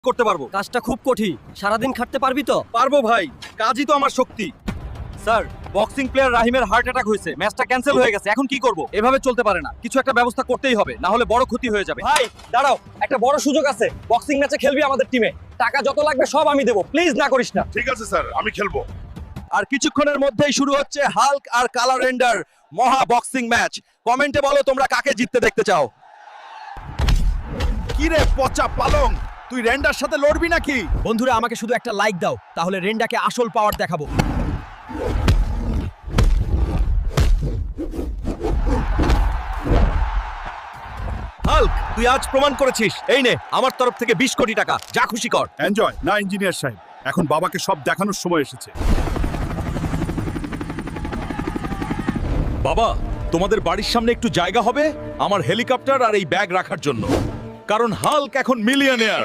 করতে পারবো। কাজটা খুব কঠিন, সারাদিন খাটতে পারবি তো? পারবো ভাই, কাজই তো আমার শক্তি। স্যার, বক্সিং প্লেয়ার রাহিমের হার্ট অ্যাটাক হয়েছে, ম্যাচটা ক্যান্সেল হয়ে গেছে। এখন কি করব? এভাবে চলতে পারে না, কিছু একটা ব্যবস্থা করতেই হবে, না হলে বড় ক্ষতি হয়ে যাবে। ভাই দাঁড়াও, একটা বড় সুযোগ আছে, বক্সিং ম্যাচে খেলবি আমাদের টিমে। টাকা যত লাগবে সব আমি দেবো, প্লিজ না করিস না। ঠিক আছে স্যার, আমি খেলবো। আর কিছুক্ষণের মধ্যেই শুরু হচ্ছে হাল্ক আর কালা রেন্ডার মহা বক্সিং ম্যাচ। কমেন্টে বলো তোমরা কাকে জিততে দেখতে চাও। কি রে পচা পালং, তুই রেন্ডার সাথে লড়বি নাকি? বন্ধুরা, আমাকে শুধু একটা লাইক দাও, তাহলে রেন্ডাকে আসল পাওয়ার দেখাবো। হাল্ক, তুই আজ প্রমাণ করেছিস। এই নে আমার তরফ থেকে 20 কোটি টাকা, যা খুশি কর। এনজয় না ইঞ্জিনিয়ার সাহেব, এখন বাবাকে সব দেখানোর সময় এসেছে। বাবা, তোমাদের বাড়ির সামনে একটু জায়গা হবে আমার হেলিকপ্টার আর এই ব্যাগ রাখার জন্য, কারণ হাল্ক এখন মিলিয়নেয়ার।